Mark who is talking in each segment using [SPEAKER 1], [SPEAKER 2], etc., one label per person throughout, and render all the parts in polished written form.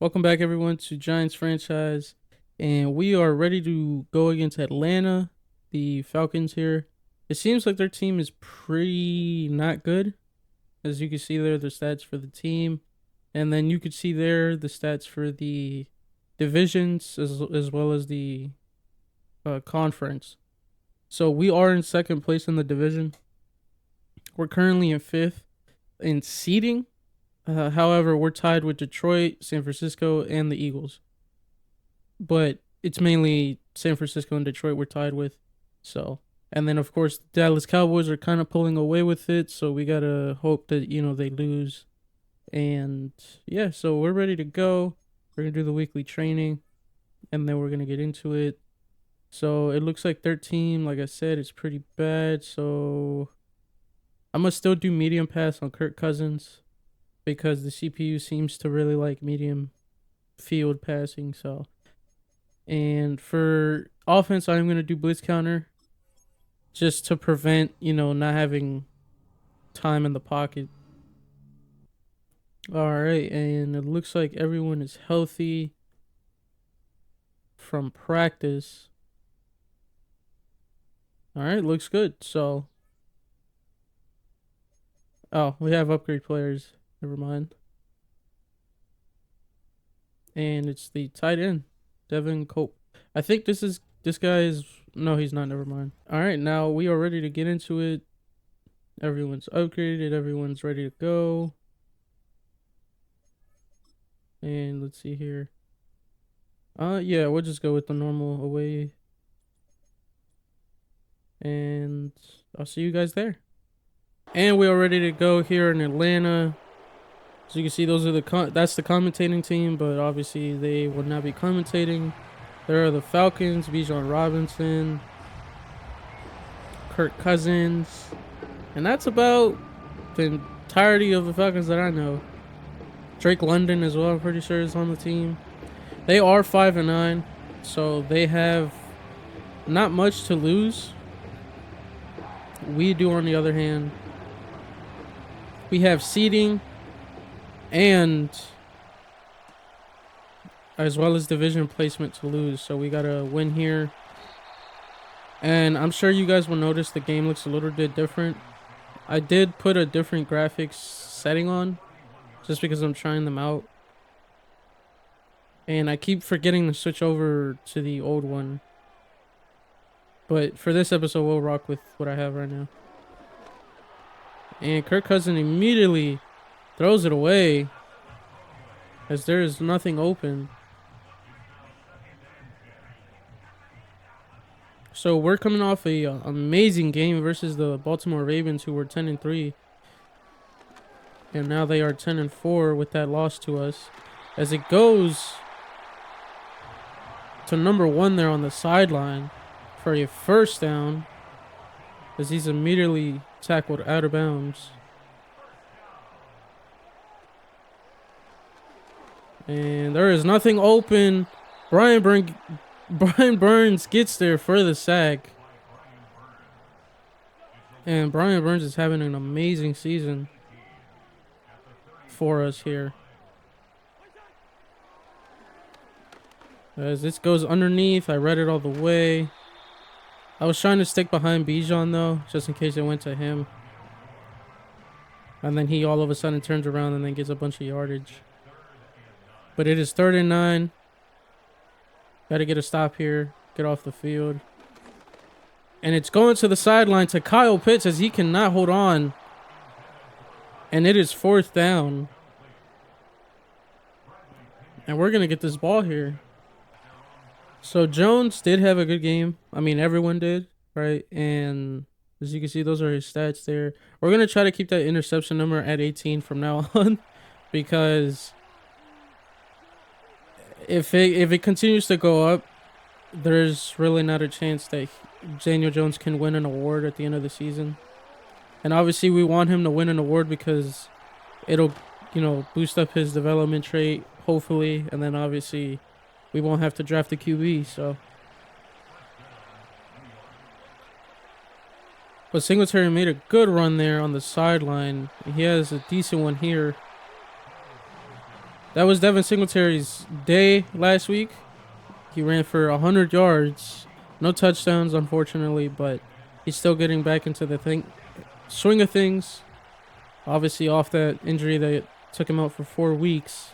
[SPEAKER 1] Welcome back, everyone, to Giants franchise, and we are ready to go against Atlanta, the Falcons here. It seems like their team is pretty not good, as you can see there, the stats for the team, and then you could see there the stats for the divisions as well as the conference. So we are in second place in the division. We're currently in fifth in seeding. However, we're tied with Detroit, San Francisco, and the Eagles. But it's mainly San Francisco and Detroit we're tied with. So, and then of course, the Dallas Cowboys are kind of pulling away with it. So we gotta hope that they lose. And yeah, so we're ready to go. We're gonna do the weekly training, and then we're gonna get into it. So it looks like their team, like I said, is pretty bad. So I'm gonna still do medium pass on Kirk Cousins because the CPU seems to really like medium field passing. So, and for offense, I'm gonna do blitz counter just to prevent not having time in the pocket. All right, and it looks like everyone is healthy from practice. All right, looks good. So, oh, we have upgrade players. Never mind. And it's the tight end, Devin Cope. I think this guy is no, he's not. Never mind. All right, now we are ready to get into it. Everyone's upgraded. Everyone's ready to go. And let's see here. Yeah, we'll just go with the normal away. And I'll see you guys there. And we are ready to go here in Atlanta. As you can see, those are that's the commentating team, but obviously they will not be commentating. There are the Falcons, Bijan Robinson, Kirk Cousins, and that's about the entirety of the Falcons that I know. Drake London as well, I'm pretty sure, is on the team. They are 5-9, so they have not much to lose. We do, on the other hand. We have seeding and as well as division placement to lose, so we gotta win here. And I'm sure you guys will notice the game looks a little bit different. I did put a different graphics setting on just because I'm trying them out. And I keep forgetting to switch over to the old one. But for this episode, we'll rock with what I have right now. And Kirk Cousins immediately throws it away as there is nothing open. So we're coming off a amazing game versus the Baltimore Ravens, who were 10-3. And now they are 10-4 with that loss to us. As it goes to number 1 there on the sideline for a first down, as he's immediately tackled out of bounds. And there is nothing open. Brian Burns gets there for the sack. And Brian Burns is having an amazing season for us here. As this goes underneath, I read it all the way. I was trying to stick behind Bijan though, just in case it went to him. And then he all of a sudden turns around and then gets a bunch of yardage. But it is 3rd and 9. Gotta get a stop here. Get off the field. And it's going to the sideline to Kyle Pitts as he cannot hold on. And it is 4th down. And we're going to get this ball here. So Jones did have a good game. I mean, everyone did, right? And as you can see, those are his stats there. We're going to try to keep that interception number at 18 from now on. Because if it continues to go up, there's really not a chance that Daniel Jones can win an award at the end of the season. And obviously we want him to win an award because it'll, boost up his development trait, hopefully. And then obviously we won't have to draft a QB, so. But Singletary made a good run there on the sideline. He has a decent one here. That was Devin Singletary's day last week. He ran for 100 yards. No touchdowns, unfortunately, but he's still getting back into the swing of things. Obviously, off that injury that took him out for 4 weeks.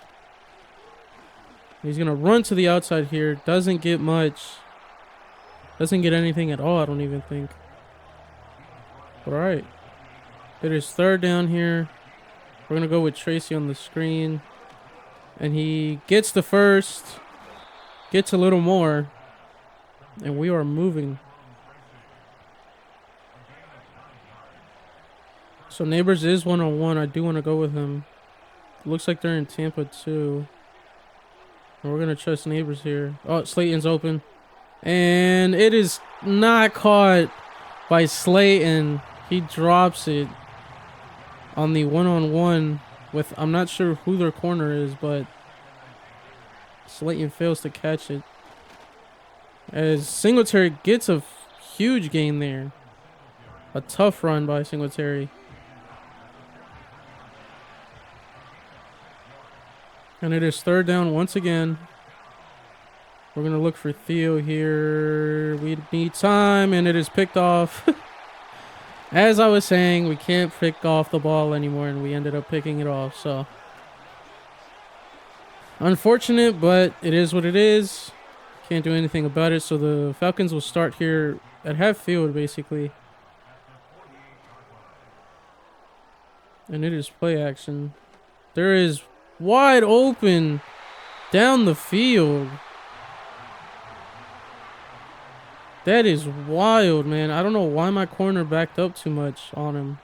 [SPEAKER 1] He's going to run to the outside here. Doesn't get much. Doesn't get anything at all, I don't even think. But all right. It is third down here. We're going to go with Tracy on the screen. And he gets the first. Gets a little more. And we are moving. So Neighbors is one-on-one. I do want to go with him. Looks like they're in Tampa too. And we're going to trust Neighbors here. Oh, Slayton's open. And it is not caught by Slayton. He drops it on the one-on-one with, I'm not sure who their corner is, but Slayton fails to catch it. As Singletary gets a huge gain there. A tough run by Singletary. And it is third down once again. We're going to look for Theo here. We need time, and it is picked off. As I was saying, we can't pick off the ball anymore, and we ended up picking it off. So, unfortunate, but it is what it is. Can't do anything about it. So the Falcons will start here at half field, basically. And it is play action. There is wide open down the field. That is wild, man. I don't know why my corner backed up too much on him.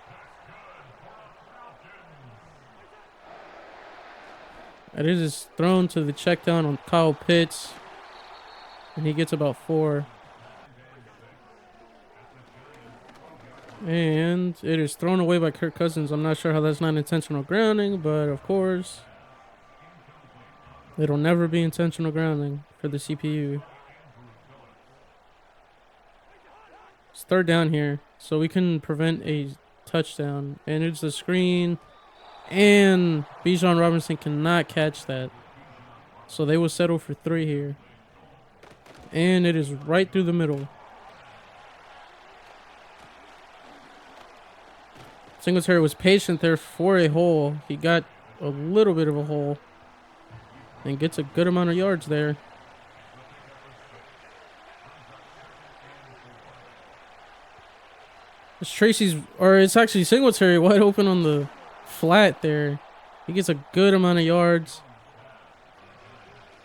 [SPEAKER 1] And it is thrown to the check down on Kyle Pitts. And he gets about 4. And it is thrown away by Kirk Cousins. I'm not sure how that's not intentional grounding, but of course, it'll never be intentional grounding for the CPU. It's third down here, so we can prevent a touchdown. And it's the screen, and Bijan Robinson cannot catch that. So they will settle for 3 here. And it is right through the middle. Singletary was patient there for a hole. He got a little bit of a hole. And gets a good amount of yards there. It's actually Singletary wide open on the flat there. He gets a good amount of yards.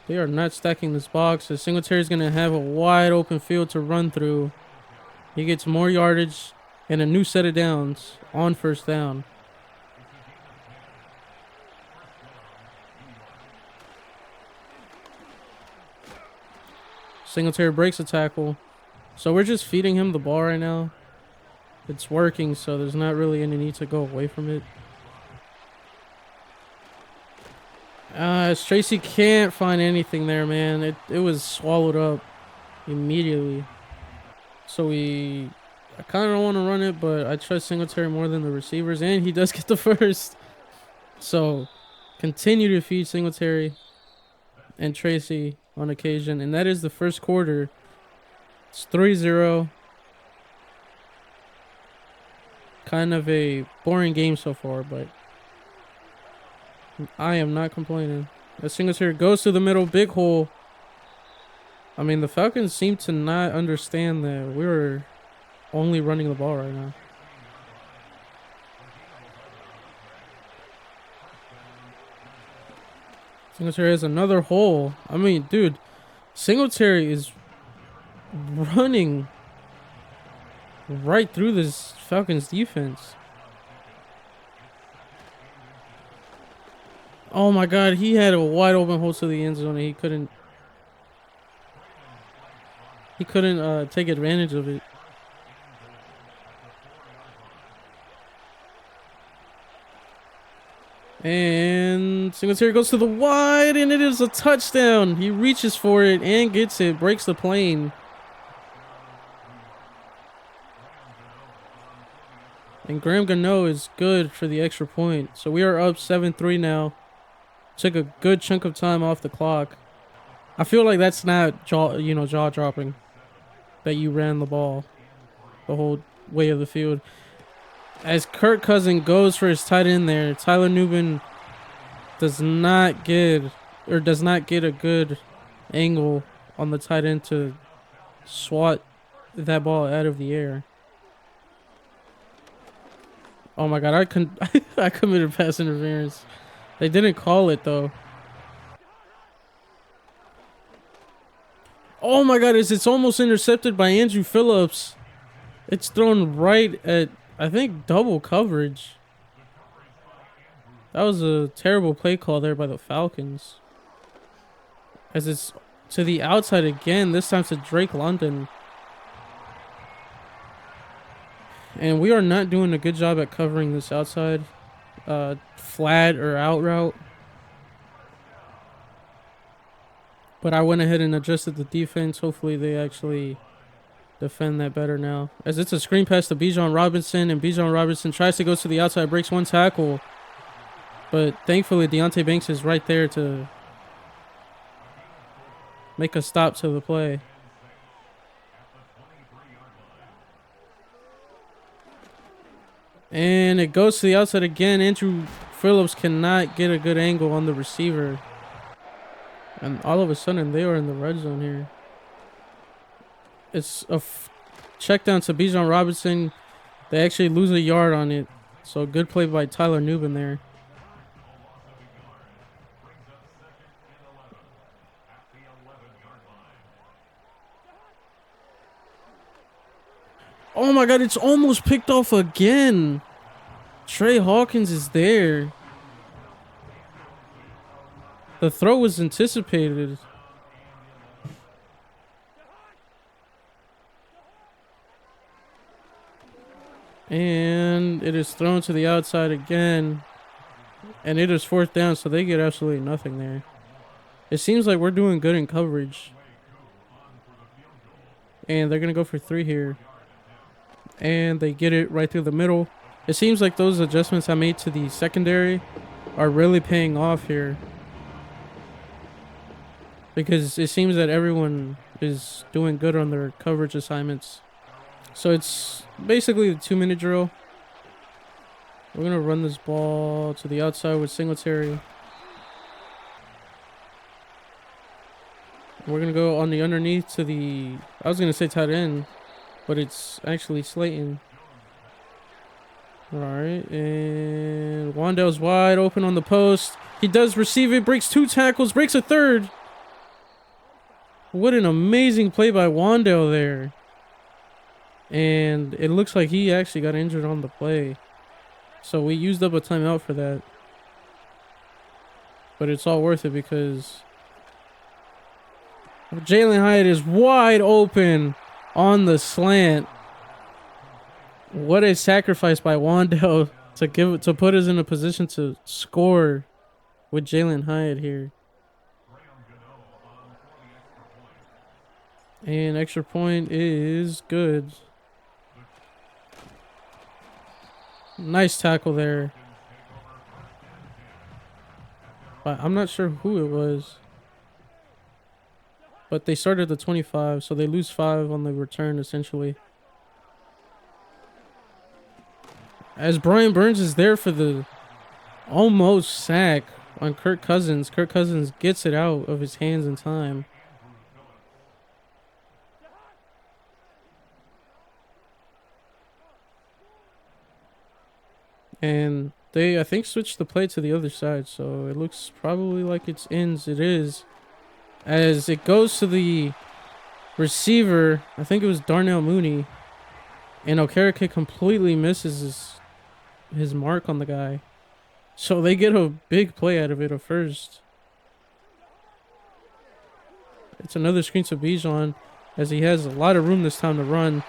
[SPEAKER 1] They are not stacking this box. So Singletary's going to have a wide open field to run through. He gets more yardage and a new set of downs on first down. Singletary breaks a tackle. So we're just feeding him the ball right now. It's working, so there's not really any need to go away from it. Tracy can't find anything there, man. It was swallowed up immediately. So I kind of don't want to run it, but I trust Singletary more than the receivers, and he does get the first. So continue to feed Singletary and Tracy on occasion, and that is the first quarter. It's 3-0. Kind of a boring game so far, but I am not complaining. As Singletary goes to the middle, big hole. I mean, the Falcons seem to not understand that we're only running the ball right now. Singletary has another hole. I mean, dude, Singletary is running right through this Falcons defense. Oh my God, he had a wide open hole to the end zone and he couldn't take advantage of it. And Singletary goes to the wide, and it is a touchdown. He reaches for it and gets it, breaks the plane. And Graham Gano is good for the extra point. So we are up 7-3 now. Took a good chunk of time off the clock. I feel like that's not jaw dropping that you ran the ball the whole way of the field. As Kirk Cousins goes for his tight end there, Tyler Nubin does not get a good angle on the tight end to swat that ball out of the air. Oh my god, I committed pass interference. They didn't call it though. Oh my god, it's almost intercepted by Andrew Phillips. It's thrown right at, I think, double coverage. That was a terrible play call there by the Falcons. As it's to the outside again, this time to Drake London. And we are not doing a good job at covering this outside flat or out route. But I went ahead and adjusted the defense. Hopefully they actually defend that better now. As it's a screen pass to Bijan Robinson, and Bijan Robinson tries to go to the outside, breaks one tackle. But thankfully Deonte Banks is right there to make a stop to the play. And it goes to the outside again. Andrew Phillips cannot get a good angle on the receiver. And all of a sudden, they are in the red zone here. It's a check down to Bijan Robinson. They actually lose a yard on it. So good play by Tyler Nubin there. Oh my god, it's almost picked off again. Trey Hawkins is there. The throw was anticipated. And it is thrown to the outside again. And it is fourth down, so they get absolutely nothing there. It seems like we're doing good in coverage. And they're going to go for 3 here. And they get it right through the middle. It seems like those adjustments I made to the secondary are really paying off here. Because it seems that everyone is doing good on their coverage assignments. So it's basically the 2-minute drill. We're going to run this ball to the outside with Singletary. We're going to go on the underneath to the, I was going to say tight end, but it's actually Slayton. All right, and Wan'Dale's wide open on the post. He does receive it, breaks 2 tackles, breaks a 3rd. What an amazing play by Wan'Dale there. And it looks like he actually got injured on the play. So we used up a timeout for that. But it's all worth it because Jalen Hyatt is wide open on the slant. What a sacrifice by Wan'Dale to put us in a position to score with Jalen Hyatt here. And extra point is good. Nice tackle there. But I'm not sure who it was. But they started the 25, so they lose 5 on the return essentially. As Brian Burns is there for the almost sack on Kirk Cousins. Kirk Cousins gets it out of his hands in time. And they, I think, switched the play to the other side. So it looks probably like it's ends. It is. As it goes to the receiver, I think it was Darnell Mooney. And Okereke completely misses his mark on the guy. So they get a big play out of it at first. It's another screen to Bijan as he has a lot of room this time to run.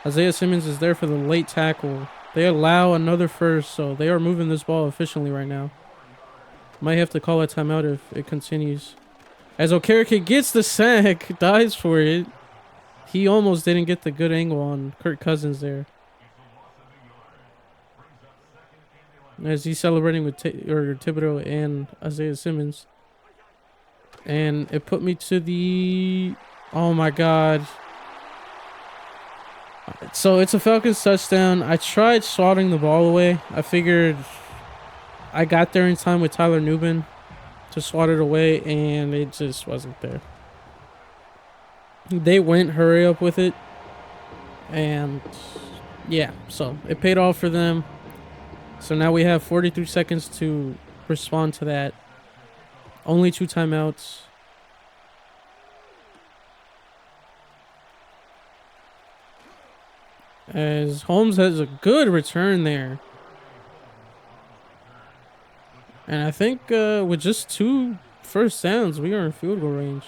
[SPEAKER 1] Isaiah Simmons is there for the late tackle. They allow another first, so they are moving this ball efficiently right now. Might have to call a timeout if it continues. As Okereke gets the sack, dives for it. He almost didn't get the good angle on Kirk Cousins there. as he's celebrating with Thibodeau and Isaiah Simmons. And it put me to the... Oh my god. So it's a Falcons touchdown. I tried swatting the ball away. I figured I got there in time with Tyler Nubin to swat it away, and it just wasn't there. They went hurry up with it, and yeah, so it paid off for them. So now we have 43 seconds to respond to that. Only 2 timeouts. As Holmes has a good return there. And I think with just 2 first downs, we are in field goal range.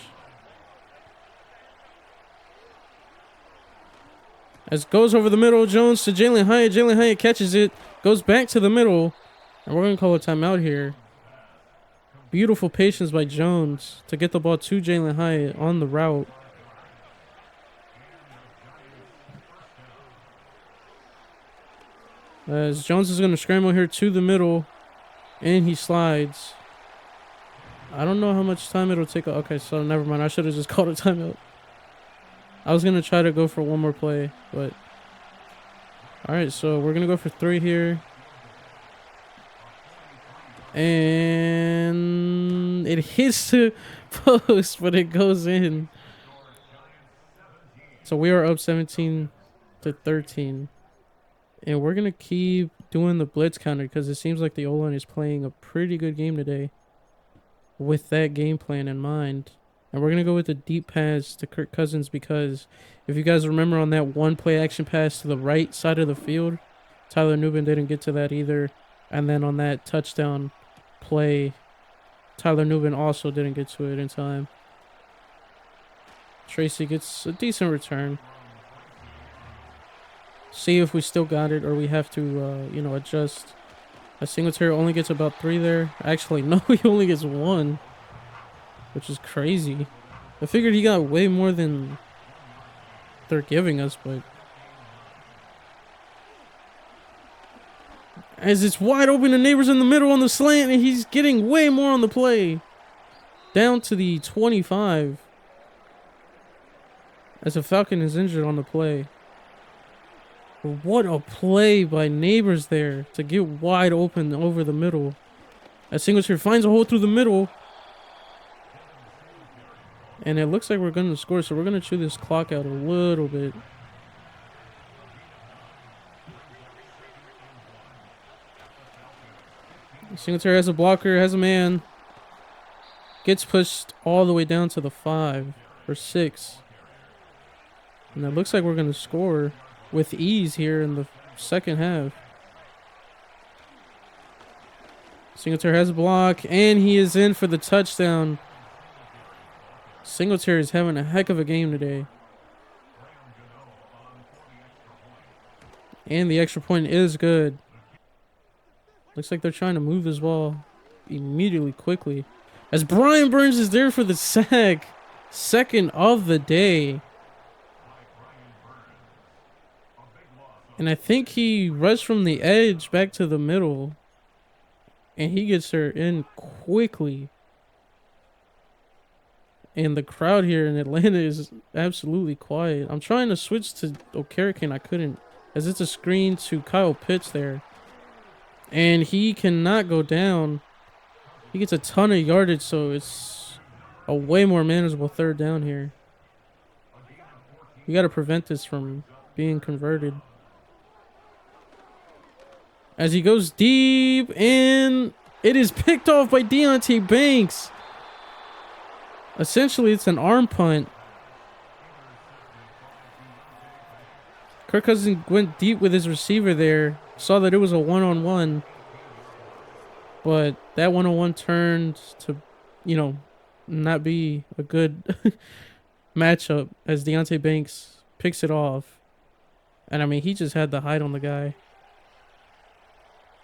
[SPEAKER 1] As goes over the middle, Jones to Jalen Hyatt. Jalen Hyatt catches it, goes back to the middle, and we're going to call a timeout here. Beautiful patience by Jones to get the ball to Jalen Hyatt on the route. As Jones is going to scramble here to the middle, and he slides. I don't know how much time it'll take. Okay, so never mind. I should have just called a timeout. I was going to try to go for one more play, but... Alright, so we're going to go for 3 here. And it hits the post, but it goes in. So we are up 17-13. And we're going to keep doing the blitz counter because it seems like the O-line is playing a pretty good game today with that game plan in mind. And we're going to go with the deep pass to Kirk Cousins because if you guys remember on that one play action pass to the right side of the field, Tyler Nubin didn't get to that either. And then on that touchdown play, Tyler Nubin also didn't get to it in time. Tracy gets a decent return. See if we still got it or we have to, adjust. A Singletary only gets about 3 there. Actually, no, he only gets 1, which is crazy. I figured he got way more than they're giving us, but... As it's wide open, the neighbor's in the middle on the slant, and he's getting way more on the play. Down to the 25. As a Falcon is injured on the play. What a play by Neighbors there to get wide open over the middle. As Singletary finds a hole through the middle. And it looks like we're going to score, so we're going to chew this clock out a little bit. Singletary has a blocker, has a man. Gets pushed all the way down to the 5 or 6. And it looks like we're going to score with ease here in the second half. Singletary has a block, and he is in for the touchdown. Singletary is having a heck of a game today. And the extra point is good. Looks like they're trying to move this ball immediately quickly. As Brian Burns is there for the sack. Second of the day. And I think he rushed from the edge back to the middle. And he gets her in quickly. And the crowd here in Atlanta is absolutely quiet. I'm trying to switch to O'Carrick and I couldn't. As it's a screen to Kyle Pitts there. And he cannot go down. He gets a ton of yardage, so it's a way more manageable third down here. You got to prevent this from being converted. As he goes deep, and it is picked off by Deontay Banks. Essentially, it's an arm punt. Kirk Cousins went deep with his receiver there. Saw that it was a one-on-one. But that one-on-one turned to, not be a good matchup as Deontay Banks picks it off. And, I mean, he just had the height on the guy.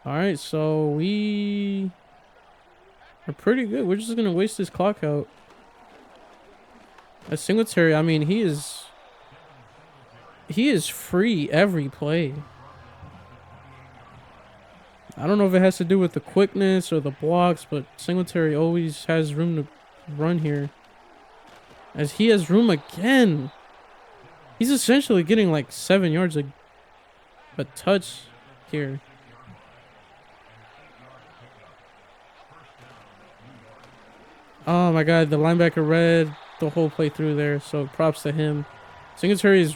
[SPEAKER 1] All right, so we are pretty good. We're just going to waste this clock out. At Singletary, I mean, he is free every play. I don't know if it has to do with the quickness or the blocks, but Singletary always has room to run here. As he has room again. He's essentially getting like 7 yards a touch here. Oh my god, the linebacker read the whole play through there, so props to him. Singletary is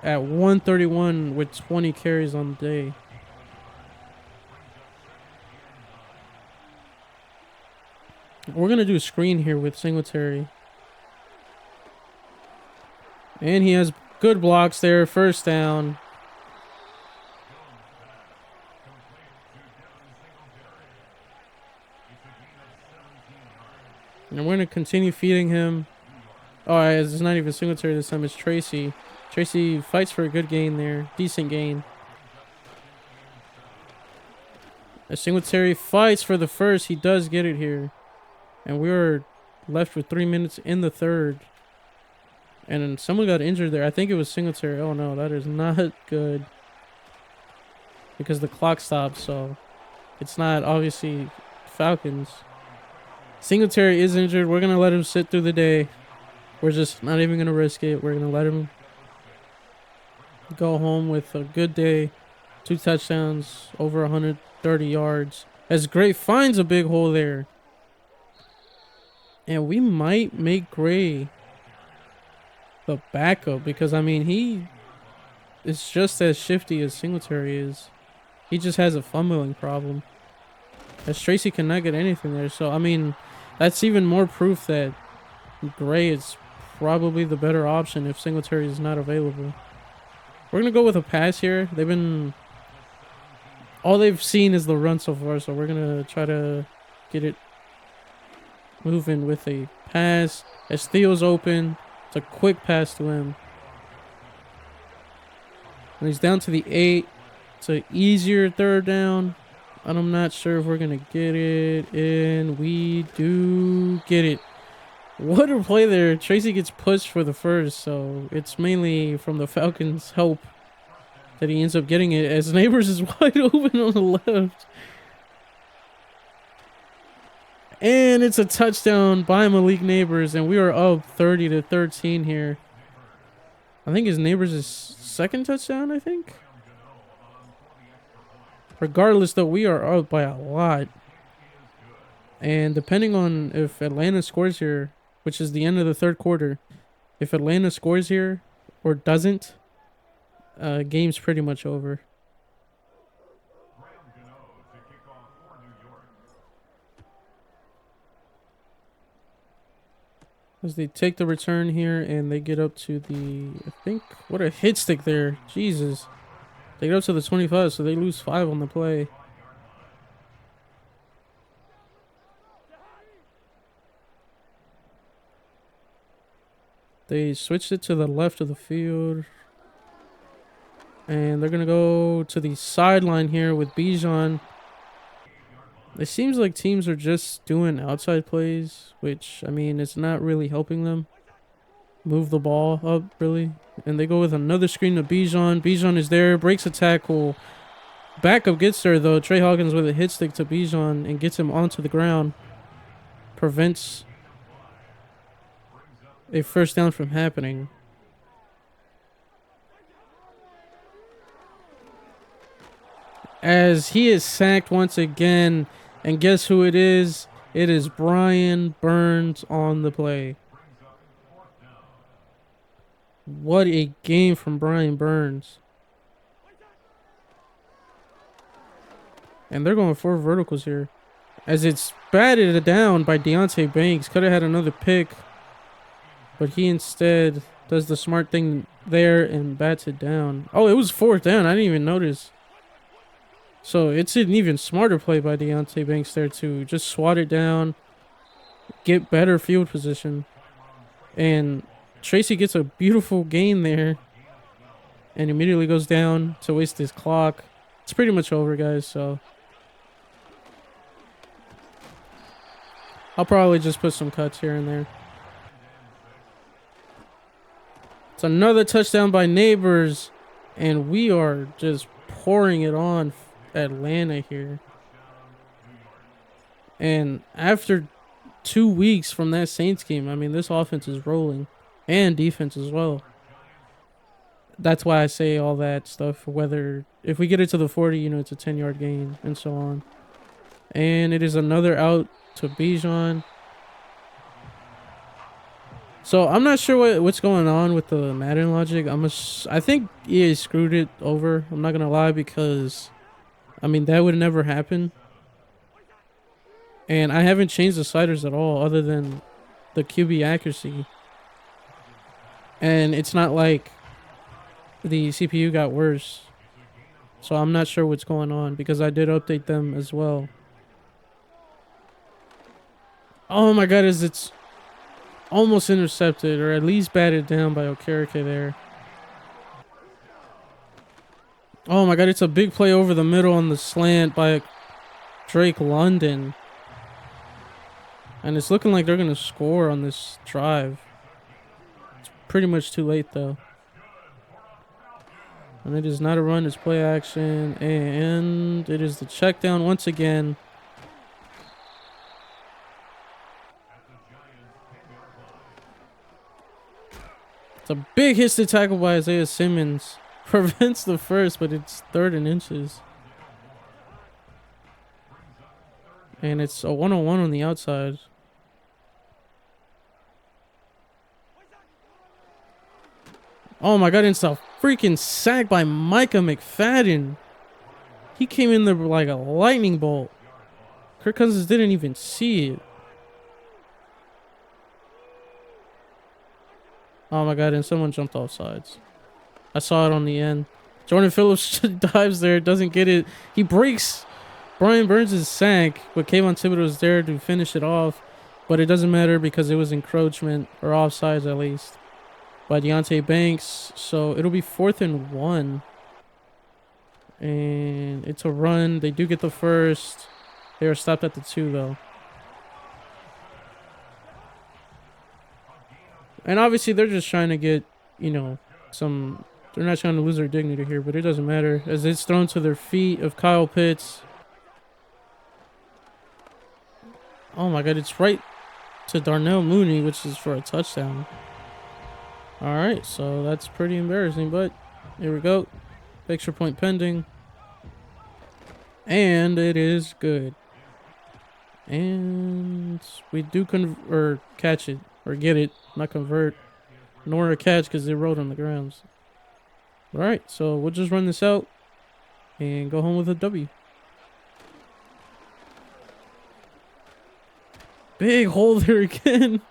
[SPEAKER 1] at 131 with 20 carries on the day. We're going to do a screen here with Singletary. And he has good blocks there. First down. And we're going to continue feeding him. Oh, it's not even Singletary this time. It's Tracy. Tracy fights for a good gain there. Decent gain. As Singletary fights for the first, he does get it here. And we're left with 3 minutes in the third. And someone got injured there. I think it was Singletary. Oh no, that is not good. Because the clock stopped, so it's not obviously Falcons. Singletary is injured. We're going to let him sit through the day. We're just not even going to risk it. We're going to let him go home with a good day. 2 touchdowns, over 130 yards. As Gray finds a big hole there. And we might make Gray the backup because, I mean, he is just as shifty as Singletary is. He just has a fumbling problem. As Tracy cannot get anything there. So, I mean, that's even more proof that Gray is probably the better option if Singletary is not available. We're going to go with a pass here. All they've seen is the run so far, so we're going to try to get it moving with a pass. As Theo's open, it's a quick pass to him. And he's down to the 8. It's an easier third down. And I'm not sure if we're going to get it. And we do get it. What a play there. Tracy gets pushed for the first. So it's mainly from the Falcons' help that he ends up getting it. As Neighbors is wide open on the left. And it's a touchdown by Malik Neighbors. And we are up 30-13 here. I think his Neighbors' second touchdown, I think. Regardless, though, we are up by a lot. And depending on if Atlanta scores here, which is the end of the third quarter, if Atlanta scores here or doesn't, game's pretty much over. As they take the return here and they get up to the, I think, what a hit stick there. Jesus. They get up to the 25, so they lose 5 on the play. They switched it to the left of the field. And they're going to go to the sideline here with Bijan. It seems like teams are just doing outside plays, which, I mean, it's not really helping them move the ball up, really. And they go with another screen to Bijan. Bijan is there, breaks a tackle. Backup gets there, though. Trey Hawkins with a hit stick to Bijan and gets him onto the ground. Prevents a first down from happening. As he is sacked once again. And guess who it is? It is Brian Burns on the play. What a game from Brian Burns. And they're going 4 verticals here. As it's batted down by Deontay Banks. Could have had another pick. But he instead does the smart thing there and bats it down. Oh, it was 4th down. I didn't even notice. So it's an even smarter play by Deontay Banks there to just swat it down. Get better field position. And Tracy gets a beautiful gain there. And immediately goes down to waste his clock. It's pretty much over, guys, so I'll probably just put some cuts here and there. It's another touchdown by Neighbors. And we are just pouring it on Atlanta here. And after 2 weeks from that Saints game, I mean, this offense is rolling and defense as well. That's why I say all that stuff. Whether if we get it to the 40, it's a 10-yard gain and so on. And it is another out to Bijan. So I'm not sure what's going on with the Madden logic. I think EA screwed it over. I'm not gonna lie, because I mean that would never happen. And I haven't changed the sliders at all, other than the QB accuracy. And it's not like the CPU got worse. So I'm not sure what's going on, because I did update them as well. Oh my god, it's almost intercepted, or at least batted down by Okereke there. Oh my god, it's a big play over the middle on the slant by Drake London. And it's looking like they're going to score on this drive. It's pretty much too late, though. And it is not a run, it's play action. And it is the check down once again. It's a big hit to tackle by Isaiah Simmons. Prevents the first, but it's 3rd and inches. And it's a 1-on-1 on the outside. Oh my god, it's a freaking sack by Micah McFadden. He came in there like a lightning bolt. Kirk Cousins didn't even see it. Oh my god, and someone jumped off sides. I saw it on the end. Jordan Phillips dives there, doesn't get it. He breaks Brian Burns' sack, but Kayvon Thibodeau was there to finish it off. But it doesn't matter because it was encroachment, or offsides at least, by Deonte Banks. So it'll be 4th and 1. And it's a run. They do get the first. They are stopped at the 2, though. And obviously they're just trying to get, some... They're not trying to lose their dignity here, but it doesn't matter, as it's thrown to their feet of Kyle Pitts. Oh my god, it's right to Darnell Mooney, which is for a touchdown. Alright, so that's pretty embarrassing, but here we go. Extra point pending. And it is good. And we do catch it, or get it, not convert, nor a catch because it rolled on the ground. Alright, so we'll just run this out and go home with a W. Big hole there again.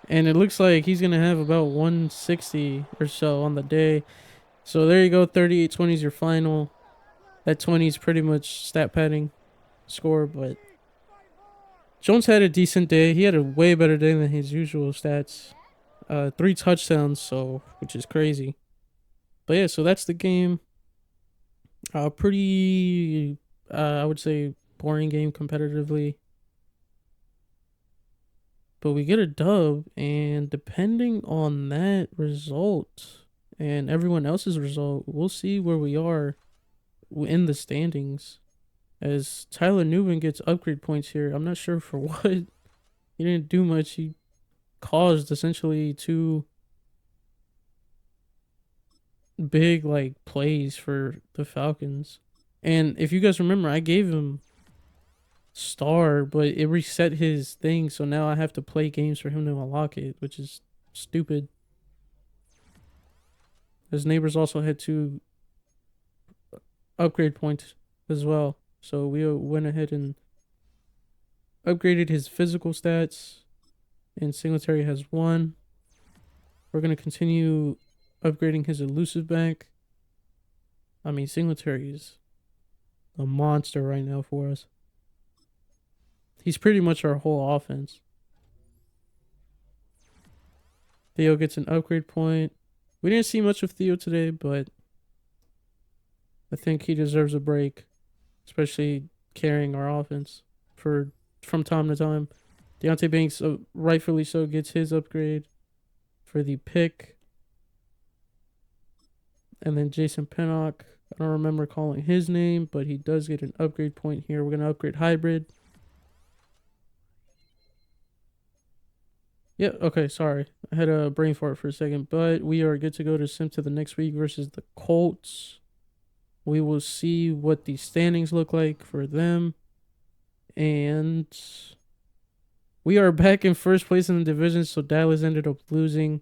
[SPEAKER 1] And it looks like he's going to have about 160 or so on the day. So there you go, 38-20 is your final. That 20 is pretty much stat padding score, but Jones had a decent day. He had a way better day than his usual stats. 3 touchdowns, which is crazy. But yeah, so that's the game. Pretty, I would say, boring game competitively. But we get a dub, and depending on that result and everyone else's result, we'll see where we are in the standings. As Tyler Newman gets upgrade points here. I'm not sure for what. He didn't do much. He caused essentially 2 big plays for the Falcons. And if you guys remember, I gave him star, but it reset his thing, so now I have to play games for him to unlock it, which is stupid. His neighbors also had 2 upgrade points as well, so we went ahead and upgraded his physical stats, and Singletary has 1. We're going to continue upgrading his elusive back. I mean, Singletary is a monster right now for us. He's pretty much our whole offense. Theo gets an upgrade point. We didn't see much of Theo today, but I think he deserves a break, especially carrying our offense from time to time. Deonte Banks, rightfully so, gets his upgrade for the pick. And then Jason Pinnock, I don't remember calling his name, but he does get an upgrade point here. We're going to upgrade hybrid. Yeah, okay, sorry. I had a brain fart for a second, but we are good to go to sim to the next week versus the Colts. We will see what the standings look like for them. And we are back in first place in the division, so Dallas ended up losing.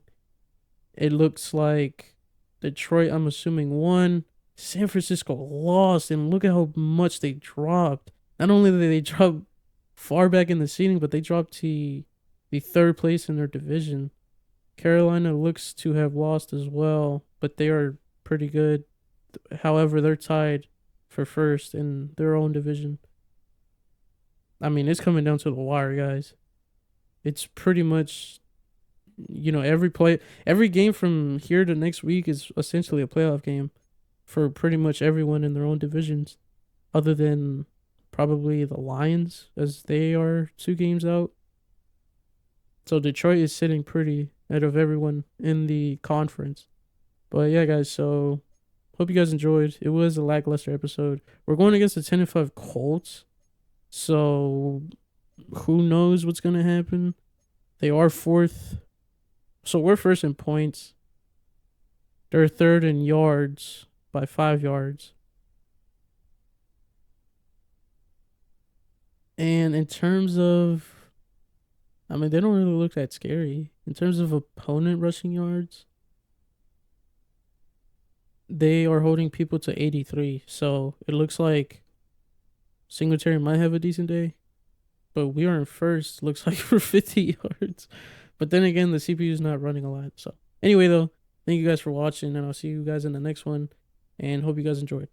[SPEAKER 1] It looks like Detroit, I'm assuming, won. San Francisco lost, and look at how much they dropped. Not only did they drop far back in the seeding, but they dropped to the third place in their division. Carolina looks to have lost as well, but they are pretty good. However, they're tied for first in their own division. I mean, it's coming down to the wire, guys. It's pretty much, every game from here to next week is essentially a playoff game for pretty much everyone in their own divisions, other than probably the Lions, as they are 2 games out. So Detroit is sitting pretty out of everyone in the conference. But yeah, guys, so hope you guys enjoyed. It was a lackluster episode. We're going against the 10-5 Colts. So who knows what's gonna happen? They are fourth. So we're first in points. They're third in yards by 5 yards. And in terms of, I mean, they don't really look that scary. In terms of opponent rushing yards, they are holding people to 83. So it looks like Singletary might have a decent day, but we are in first. Looks like for 50 yards. But then again, the CPU is not running a lot. So anyway, though, thank you guys for watching, and I'll see you guys in the next one. And hope you guys enjoyed.